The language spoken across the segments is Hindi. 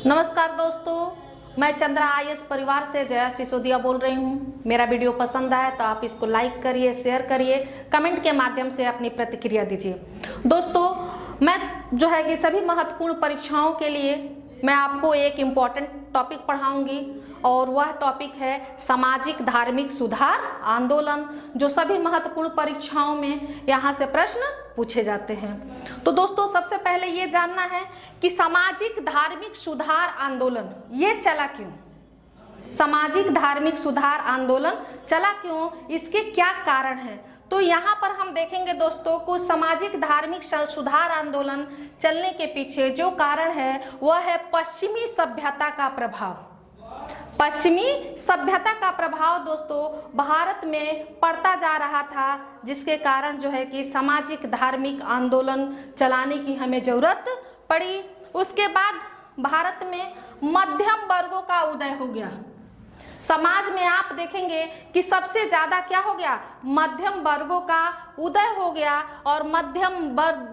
नमस्कार दोस्तों, मैं चंद्रा आईएएस परिवार से जया सिसोदिया बोल रही हूँ। मेरा वीडियो पसंद आए तो आप इसको लाइक करिए, शेयर करिए, कमेंट के माध्यम से अपनी प्रतिक्रिया दीजिए। दोस्तों, मैं जो है कि सभी महत्वपूर्ण परीक्षाओं के लिए मैं आपको एक इम्पॉर्टेंट टॉपिक पढ़ाऊंगी और वह टॉपिक है सामाजिक धार्मिक सुधार आंदोलन, जो सभी महत्वपूर्ण परीक्षाओं में यहाँ से प्रश्न पूछे जाते हैं। तो दोस्तों, सबसे पहले ये जानना है कि सामाजिक धार्मिक सुधार आंदोलन ये चला क्यों। सामाजिक धार्मिक सुधार आंदोलन चला क्यों, इसके क्या कारण हैं। तो यहाँ पर हम देखेंगे दोस्तों को सामाजिक धार्मिक सुधार आंदोलन चलने के पीछे जो कारण है वह है पश्चिमी सभ्यता का प्रभाव। पश्चिमी सभ्यता का प्रभाव दोस्तों भारत में पड़ता जा रहा था, जिसके कारण जो है कि सामाजिक धार्मिक आंदोलन चलाने की हमें जरूरत पड़ी। उसके बाद भारत में मध्यम वर्गों का उदय हो गया। समाज में आप देखेंगे कि सबसे ज्यादा क्या हो गया, मध्यम वर्गों का उदय हो गया। और मध्यम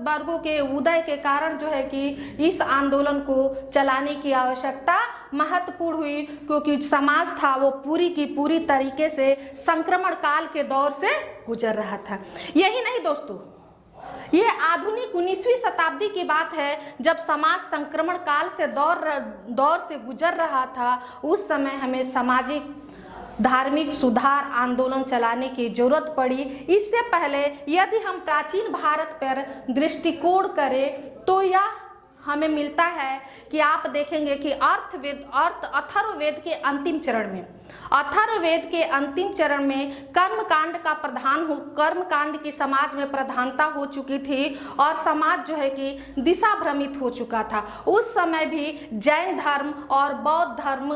वर्गों के उदय के कारण जो है कि इस आंदोलन को चलाने की आवश्यकता महत्वपूर्ण हुई, क्योंकि समाज था वो पूरी की पूरी तरीके से संक्रमण काल के दौर से गुजर रहा था। यही नहीं दोस्तों, ये आधुनिक 19वीं शताब्दी की बात है, जब समाज संक्रमण काल से दौर से गुजर रहा था। उस समय हमें सामाजिक धार्मिक सुधार आंदोलन चलाने की जरूरत पड़ी। इससे पहले यदि हम प्राचीन भारत पर दृष्टिकोण करें तो यह हमें मिलता है कि आप देखेंगे कि अथर्ववेद के अंतिम चरण में, अथर्ववेद के अंतिम चरण में कर्मकांड की समाज में प्रधानता हो चुकी थी और समाज जो है कि दिशा भ्रमित हो चुका था। उस समय भी जैन धर्म और बौद्ध धर्म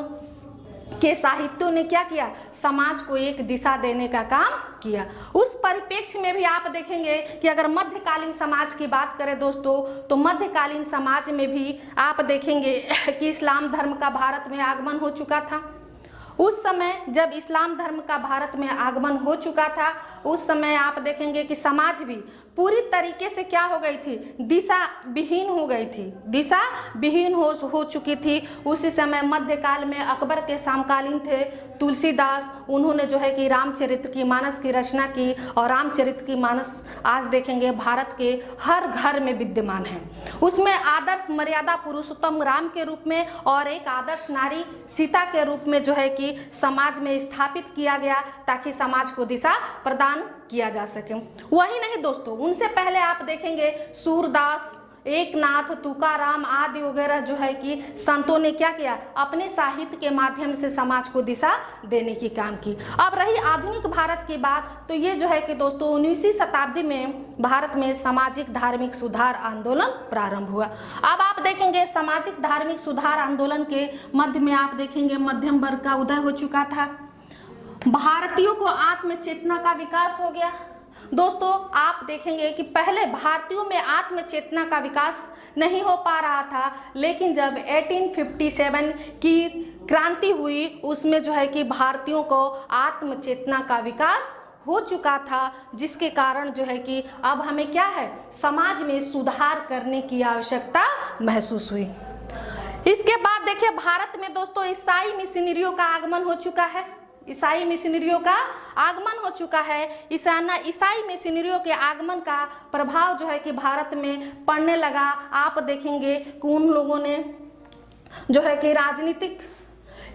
के साहित्यों ने क्या किया, समाज को एक दिशा देने का काम किया। उस परिप्रेक्ष्य में भी आप देखेंगे कि अगर मध्यकालीन समाज की बात करें दोस्तों, तो मध्यकालीन समाज में भी आप देखेंगे कि इस्लाम धर्म का भारत में आगमन हो चुका था। उस समय जब इस्लाम धर्म का भारत में आगमन हो चुका था, उस समय आप देखेंगे कि समाज भी पूरी तरीके से क्या हो गई थी, दिशा विहीन हो गई थी, दिशा विहीन हो चुकी थी। उसी समय मध्यकाल में अकबर के समकालीन थे तुलसीदास, उन्होंने जो है कि रामचरित्र की मानस की रचना की। और रामचरित्र की मानस आज देखेंगे भारत के हर घर में विद्यमान है। उसमें आदर्श मर्यादा पुरुषोत्तम राम के रूप में और एक आदर्श नारी सीता के रूप में जो है कि समाज में स्थापित किया गया, ताकि समाज को दिशा प्रदान किया जा सके। वही नहीं दोस्तों, उनसे पहले आप देखेंगे सूरदास, एकनाथ, तुकाराम आदि वगैरह जो है कि संतों ने क्या किया, अपने साहित्य के माध्यम से समाज को दिशा देने की काम की। अब रही आधुनिक भारत की बात, तो ये जो है कि दोस्तों 19वीं शताब्दी में भारत में सामाजिक धार्मिक सुधार आंदोलन प्रारंभ हुआ। अब आप देखेंगे सामाजिक धार्मिक सुधार आंदोलन के मध्य में आप देखेंगे मध्यम वर्ग का उदय हो चुका था। भारतीयों को आत्म चेतना का विकास हो गया। दोस्तों, आप देखेंगे कि पहले भारतीयों में आत्म चेतना का विकास नहीं हो पा रहा था, लेकिन जब 1857 की क्रांति हुई, उसमें जो है कि भारतीयों को आत्म चेतना का विकास हो चुका था, जिसके कारण जो है कि अब हमें क्या है, समाज में सुधार करने की आवश्यकता महसूस हुई। इसके बाद देखिए भारत में दोस्तों ईसाई मिशनरियों का आगमन हो चुका है। ईसाई मिशनरियों का आगमन हो चुका है। ईसाई मिशनरियों के आगमन का प्रभाव जो है कि भारत में पड़ने लगा। आप देखेंगे कि उन लोगों ने जो है कि राजनीतिक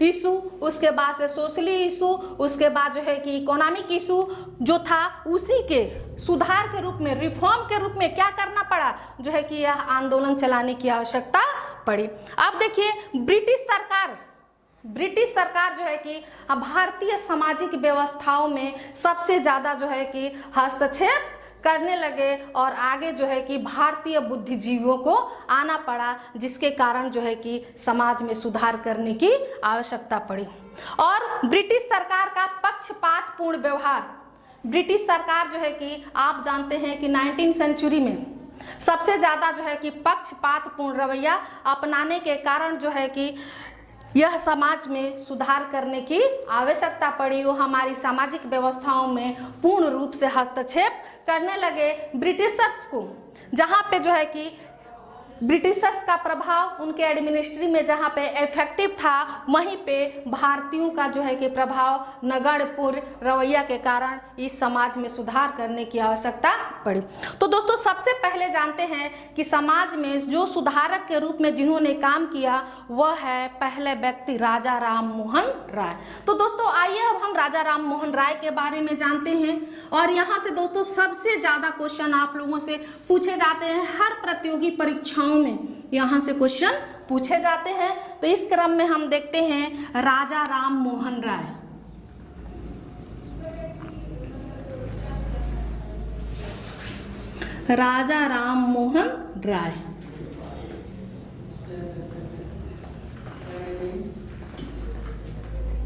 इशू, उसके बाद से सोशली इशू, उसके बाद जो है कि इकोनॉमिक इशू जो था, उसी के सुधार के रूप में, रिफॉर्म के रूप में क्या करना पड़ा, जो है कि यह आंदोलन चलाने की आवश्यकता पड़ी। अब देखिए ब्रिटिश सरकार जो है कि भारतीय सामाजिक व्यवस्थाओं में सबसे ज्यादा जो है कि हस्तक्षेप करने लगे और आगे जो है कि भारतीय बुद्धिजीवियों को आना पड़ा, जिसके कारण जो है कि समाज में सुधार करने की आवश्यकता पड़ी। और ब्रिटिश सरकार का पक्षपातपूर्ण व्यवहार, ब्रिटिश सरकार जो है कि आप जानते हैं कि 19वीं सेंचुरी में सबसे ज्यादा जो है कि पक्षपातपूर्ण रवैया अपनाने के कारण जो है कि यह समाज में सुधार करने की आवश्यकता पड़ी। वो हमारी सामाजिक व्यवस्थाओं में पूर्ण रूप से हस्तक्षेप करने लगे ब्रिटिशर्स को, जहाँ पे जो है कि ब्रिटिशर्स का प्रभाव उनके एडमिनिस्ट्री में जहाँ पे इफेक्टिव था, वहीं पे भारतीयों का जो है कि प्रभाव, नगण्यपूर्ण रवैया के कारण इस समाज में सुधार करने की आवश्यकता पड़ी। तो दोस्तों सबसे पहले जानते हैं कि समाज में जो सुधारक के रूप में जिन्होंने काम किया वह है पहले व्यक्ति राजा राम मोहन राय। तो दोस्तों आइए अब हम राजा राम मोहन राय के बारे में जानते हैं। और यहाँ से दोस्तों सबसे ज्यादा क्वेश्चन आप लोगों से पूछे जाते हैं, हर प्रतियोगी परीक्षाओं में यहाँ से क्वेश्चन पूछे जाते हैं। तो इस क्रम में हम देखते हैं राजा राम मोहन राय। राजा राम मोहन राय,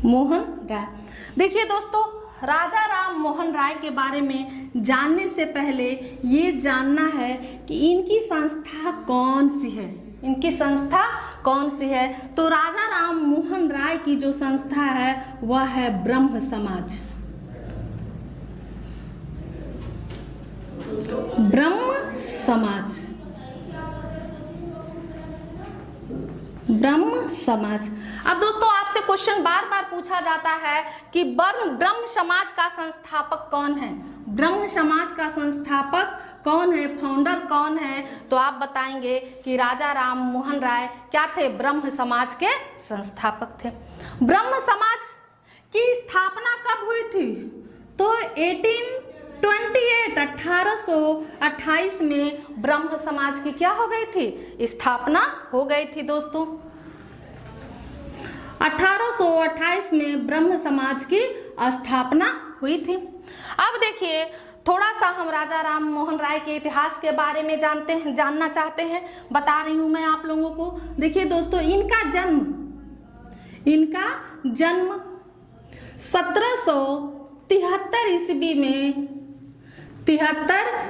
मोहन राय। देखिए दोस्तों, राजा राम मोहन राय के बारे में जानने से पहले ये जानना है कि इनकी संस्था कौन सी है, इनकी संस्था कौन सी है। तो राजा राम मोहन राय की जो संस्था है वह है ब्रह्म समाज। ब्रह्म समाज, ब्रह्म समाज। अब दोस्तों आपसे क्वेश्चन बार बार पूछा जाता है कि ब्रह्म समाज का संस्थापक कौन है, ब्रह्म समाज का संस्थापक कौन है, फाउंडर कौन है। तो आप बताएंगे कि राजा राम मोहन राय क्या थे, ब्रह्म समाज के संस्थापक थे। ब्रह्म समाज की स्थापना कब हुई थी? तो 1828 में ब्रह्म समाज की क्या हो गई थी, स्थापना हो गई थी दोस्तों। 1828 में ब्रह्म समाज की स्थापना हुई थी। अब देखिए थोड़ा सा हम राजा राम मोहन राय के इतिहास के बारे में जानना चाहते हैं, बता रही हूं मैं आप लोगों को। देखिए दोस्तों, इनका जन्म 1773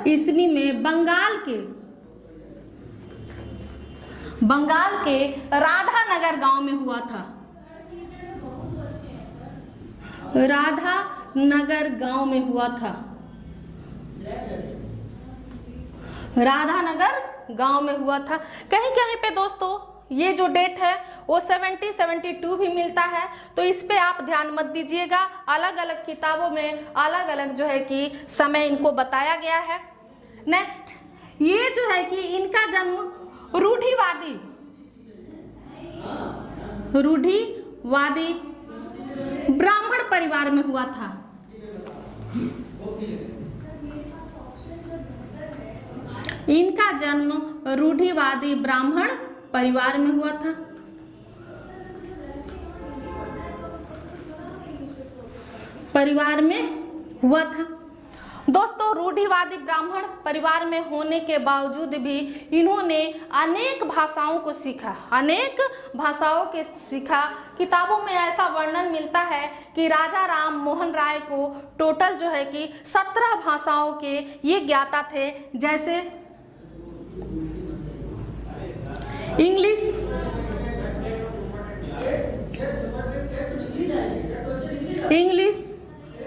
ईस्वी में बंगाल के राधानगर गांव में हुआ था। राधानगर गांव में हुआ था, राधानगर गांव में हुआ था। कहीं कहीं पे दोस्तों ये जो डेट है वो 72 भी मिलता है, तो इस पे आप ध्यान मत दीजिएगा। अलग अलग किताबों में अलग अलग जो है कि समय इनको बताया गया है। नेक्स्ट, ये जो है कि इनका जन्म रूढ़िवादी ब्राह्मण परिवार में हुआ था। इनका जन्म रूढ़िवादी ब्राह्मण परिवार में हुआ था। दोस्तों रूढ़िवादी ब्राह्मण परिवार में होने के बावजूद भी इन्होंने अनेक भाषाओं को सीखा। किताबों में ऐसा वर्णन मिलता है कि राजा राम मोहन राय को टोटल जो है कि 17 भाषाओं के ये ज्ञाता थे, जैसे इंग्लिश,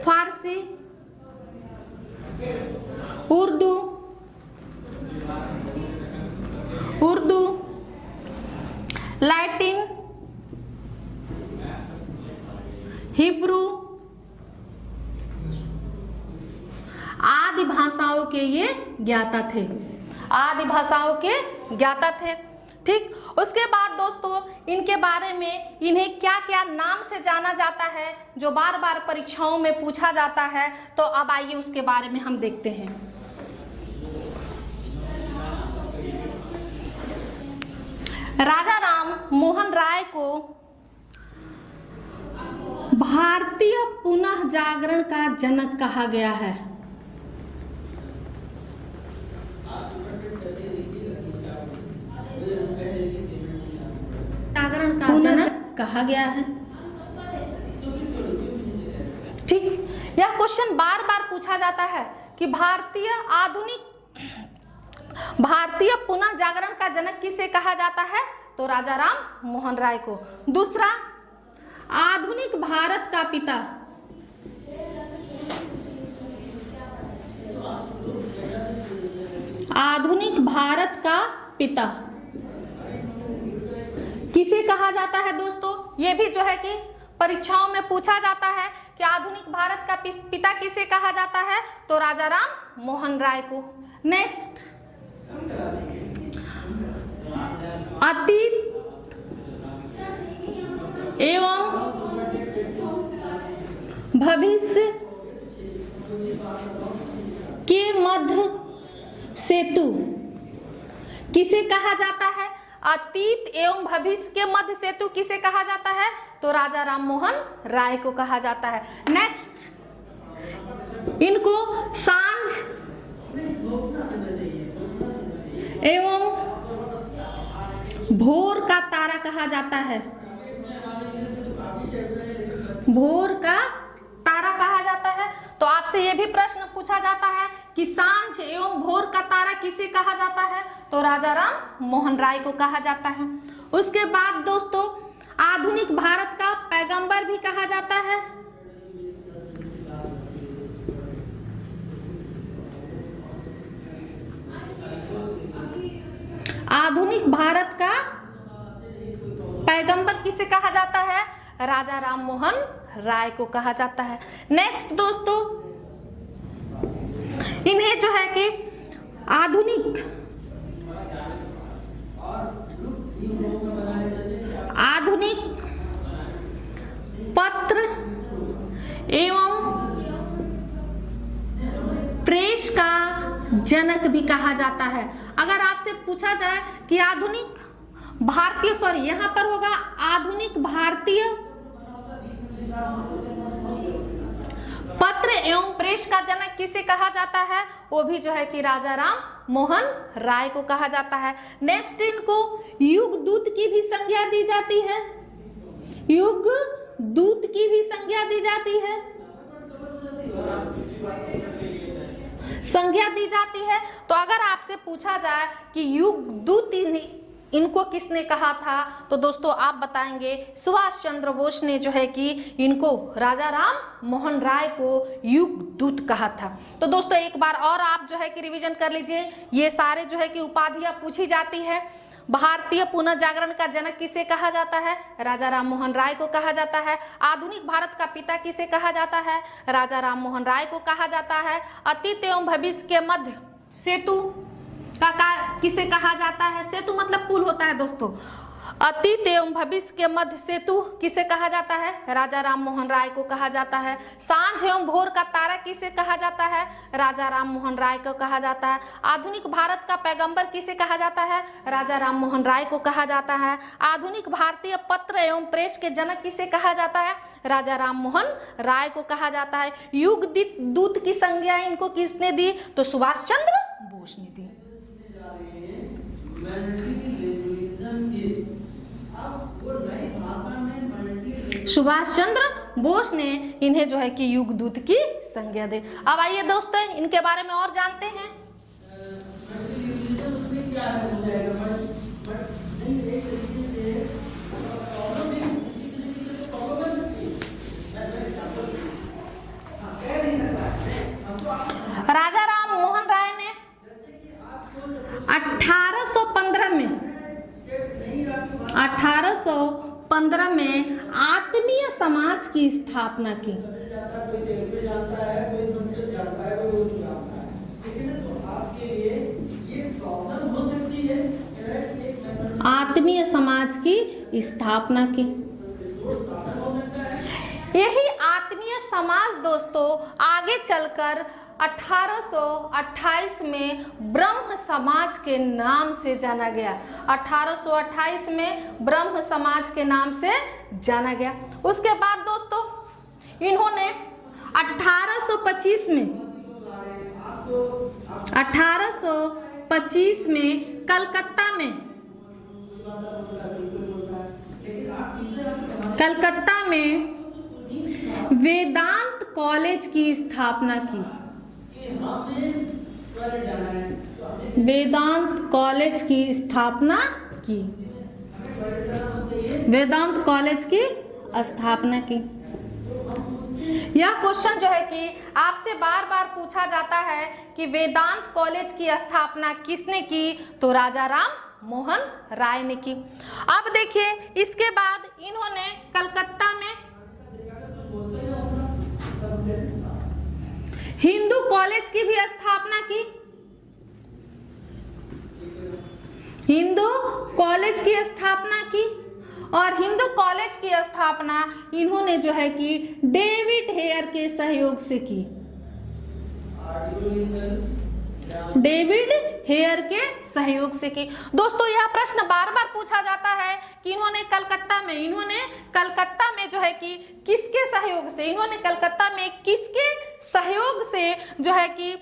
फारसी, उर्दू, लैटिन, हिब्रू आदि भाषाओं के ये ज्ञाता थे। ठीक, उसके बाद दोस्तों इनके बारे में इन्हें क्या क्या नाम से जाना जाता है जो बार बार परीक्षाओं में पूछा जाता है। तो अब आइए उसके बारे में हम देखते हैं। राजा राम मोहन राय को भारतीय पुनः जागरण का जनक कहा गया है। जागरण का जनक कहा गया है। ठीक, यह क्वेश्चन बार बार पूछा जाता है कि भारतीय पुनः जागरण का जनक किसे कहा जाता है? तो राजा राम मोहन राय को। दूसरा, आधुनिक भारत का पिता, आधुनिक भारत का पिता किसे कहा जाता है दोस्तों? ये भी जो है कि परीक्षाओं में पूछा जाता है कि आधुनिक भारत का पिता किसे कहा जाता है? तो राजा राम मोहन राय को। नेक्स्ट, अतीत एवं भविष्य के मध्य सेतु किसे कहा जाता है? अतीत एवं भविष्य के मध्य सेतु किसे कहा जाता है? तो राजा राम मोहन राय को कहा जाता है। नेक्स्ट, इनको सांझ एवं भोर का तारा कहा जाता है। भोर का तारा कहा जाता है। तो आपसे यह भी प्रश्न पूछा जाता है कि सांझ एवं भोर का तारा किसे कहा जाता है? तो राजा राम मोहन राय को कहा जाता है। उसके बाद दोस्तों, आधुनिक भारत का पैगंबर भी कहा जाता है। आधुनिक भारत का पैगंबर किसे कहा जाता है? राजा राम मोहन राय को कहा जाता है। नेक्स्ट दोस्तों, इन्हें जो है कि आधुनिक पत्र एवं प्रेस का जनक भी कहा जाता है। अगर आपसे पूछा जाए कि आधुनिक भारतीय, सॉरी यहां पर होगा आधुनिक भारतीय पत्र एवं प्रेस का जनक किसे कहा जाता है? वो भी जो है कि राजा राम मोहन राय को कहा जाता है। नेक्स्ट, इनको युग दूत की भी संज्ञा दी जाती है। युग दूत की भी संज्ञा दी जाती है। संज्ञा दी जाती है। तो अगर आपसे पूछा जाए कि युग दूत इनको किसने कहा था, तो दोस्तों आप बताएंगे सुभाष चंद्र बोस ने जो है कि इनको, राजा राम मोहन राय को युग दूत कहा था। तो दोस्तों एक बार और आप जो है कि रिवीजन कर लीजिए। ये सारे जो है कि उपाधियां पूछी जाती है। भारतीय पुनः जागरण का जनक किसे कहा जाता है? राजा राम मोहन राय को कहा जाता है। आधुनिक भारत का पिता किसे कहा जाता है? राजा राम मोहन राय को कहा जाता है। अतीत एवं भविष्य के मध्य सेतु किसे कहा जाता है? सेतु मतलब पुल होता है दोस्तों। अतीत एवं भविष्य के मध्य सेतु किसे कहा जाता है? राजा राम मोहन राय को कहा जाता है। सांझ एवं भोर का तारा किसे कहा जाता है? राजा राम मोहन राय को कहा जाता है। आधुनिक भारत का पैगंबर किसे कहा जाता है? राजा राम मोहन राय को कहा जाता है। आधुनिक भारतीय पत्र एवं प्रेस के जनक किसे कहा जाता है? राजा राम मोहन राय को कहा जाता है। युग दूत की संज्ञा इनको किसने दी? तो सुभाष चंद्र बोस ने दी। सुभाष चंद्र बोस ने इन्हें जो है कि युग दूत की संज्ञा दी। अब आइए दोस्तों इनके बारे में और जानते हैं। राजा राम मोहन राय ने 1815 में आत्मीय समाज की स्थापना की। आत्मीय समाज की स्थापना की। यही आत्मीय समाज दोस्तों आगे चलकर 1828 में ब्रह्म समाज के नाम से जाना गया। 1828 में ब्रह्म समाज के नाम से जाना गया। उसके बाद दोस्तों इन्होंने 1825 में कलकत्ता में वेदांत कॉलेज की स्थापना की। वेदांत कॉलेज की स्थापना की। वेदांत कॉलेज की स्थापना की। यह क्वेश्चन जो है कि आपसे बार बार पूछा जाता है कि वेदांत कॉलेज की स्थापना किसने की? तो राजा राम मोहन राय ने की। अब देखिए इसके बाद इन्होंने कलकत्ता में हिंदू कॉलेज की भी स्थापना की। हिंदू कॉलेज की स्थापना की और हिंदू कॉलेज की स्थापना इन्होंने जो है कि डेविड हेयर के सहयोग से की। डेविड हेयर के सहयोग से की। दोस्तों यह प्रश्न बार बार पूछा जाता है कि इन्होंने कलकत्ता में जो है कि किसके सहयोग से, इन्होंने कलकत्ता में किसके सहयोग से जो है कि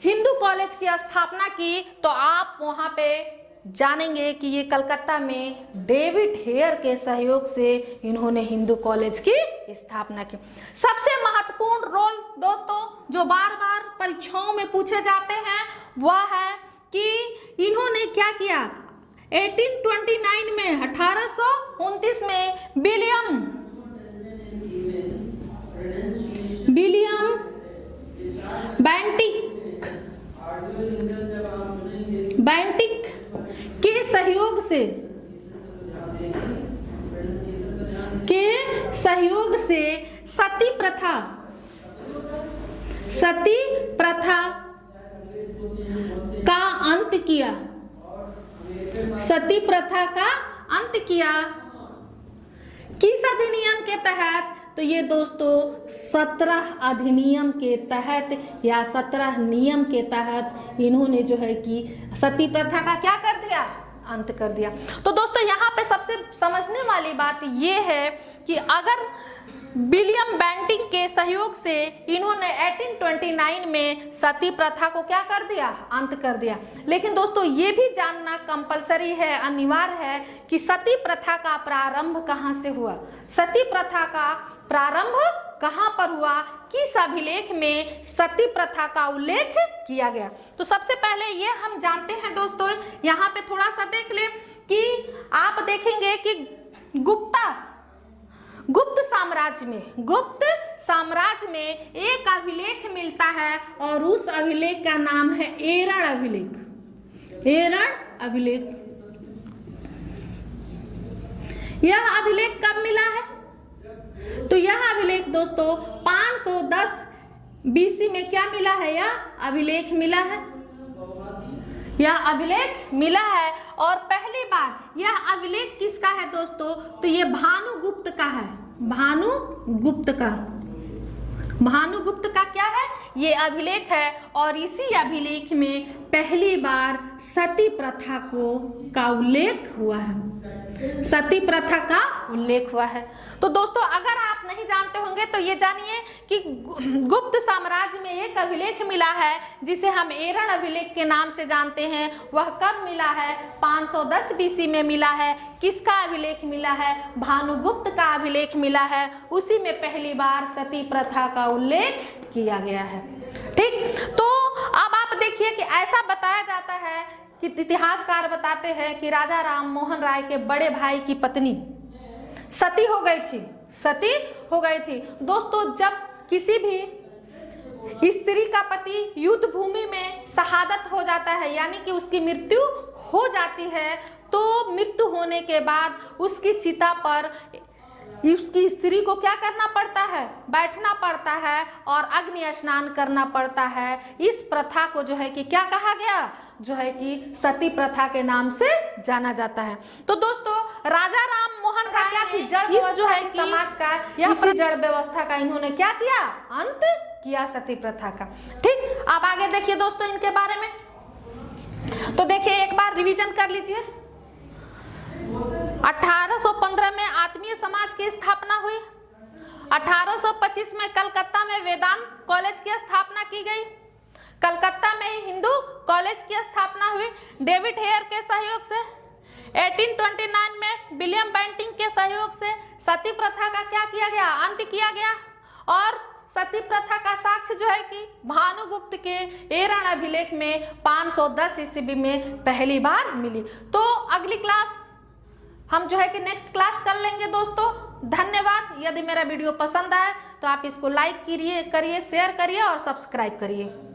हिंदू कॉलेज की स्थापना की। तो आप वहां पे जानेंगे कि ये कलकत्ता में डेविड हेयर के सहयोग से इन्होंने हिंदू कॉलेज की स्थापना की। सबसे महत्वपूर्ण रोल दोस्तों जो बार बार परीक्षाओं में पूछे जाते हैं वह है कि इन्होंने क्या किया। 1829 में 1829 में विलियम बेंटिक के सहयोग से सती प्रथा का अंत किया। सती प्रथा का अंत किया किस अधिनियम के तहत। तो ये दोस्तों 17 अधिनियम के तहत या 17 नियम के तहत इन्होंने जो है कि सती प्रथा का क्या कर दिया, अंत कर दिया। तो दोस्तों यहाँ पे सबसे समझने वाली बात ये है कि अगर विलियम बेंटिक के सहयोग से इन्होंने 1829 में सती प्रथा को क्या कर दिया, अंत कर दिया। लेकिन दोस्तों ये भी जानना कंपलसरी है, अनिवार्य है कि सती प्रथा का प्रारंभ कहाँ से हुआ। सती प्रथा का प्रारंभ कहाँ पर हुआ, किस अभिलेख में सती प्रथा का उल्लेख किया गया। तो सबसे पहले ये हम जानते हैं दोस्तों, यहाँ पे थोड़ा सा देख ले कि आप देखेंगे कि गुप्त साम्राज्य में एक अभिलेख मिलता है और उस अभिलेख का नाम है एरण अभिलेख। यह अभिलेख कब मिला है? तो यह अभिलेख दोस्तों 510 बीसी में क्या मिला है, यह अभिलेख मिला है। यह अभिलेख मिला है और पहली बार यह अभिलेख किसका है दोस्तों, तो ये भानुगुप्त का है। भानुगुप्त का क्या है, ये अभिलेख है और इसी अभिलेख में पहली बार सती प्रथा का उल्लेख हुआ है। सती प्रथा का उल्लेख हुआ है। तो दोस्तों अगर आप नहीं जानते होंगे तो ये जानिए कि गुप्त साम्राज्य में एक अभिलेख मिला है जिसे हम एरण अभिलेख के नाम से जानते हैं। वह कब मिला है, 510 बीसी में मिला है। किसका अभिलेख मिला है, भानुगुप्त का अभिलेख मिला है। उसी में पहली बार सती प्रथा का उल्लेख किया गया है। ठीक, तो अब आप देखिए कि ऐसा बताया जाता है कि इतिहासकार बताते हैं कि राजा राम मोहन राय के बड़े भाई की पत्नी सती हो गई थी। दोस्तों जब किसी भी स्त्री का पति युद्ध भूमि में शहादत हो जाता है, यानी कि उसकी मृत्यु हो जाती है, तो मृत्यु होने के बाद उसकी चिता पर उसकी स्त्री को क्या करना पड़ता है, बैठना पड़ता है और अग्नि स्नान करना पड़ता है। इस प्रथा को जो है कि क्या कहा गया, जो है कि सती प्रथा के नाम से जाना जाता है। तो दोस्तों राजा राम मोहन राय क्या की इस जो है कि समाज का यह जड़ व्यवस्था का इन्होंने क्या किया, अंत किया सती प्रथा का। ठीक, अब आगे देखिए दोस्तों इनके बारे में। तो देखिए एक बार रिवीजन कर लीजिए। 1815 में आत्मीय समाज की स्थापना हुई। 1825 में कलकत्ता में वेदांत कॉलेज की स्थापना की गई। कलकत्ता में हिंदू कॉलेज की स्थापना हुई डेविड हेयर के सहयोग से। 1829 में विलियम बेंटिक के सहयोग से सती प्रथा का क्या किया गया, अंत किया गया। और सती प्रथा का साक्ष्य जो है कि भानुगुप्त के एरण अभिलेख में 510 ईस्वी में पहली बार मिली। तो अगली क्लास हम जो है कि नेक्स्ट क्लास कर लेंगे दोस्तों। धन्यवाद। यदि मेरा वीडियो पसंद आए तो आप इसको लाइक करिए, शेयर करिए और सब्सक्राइब करिए।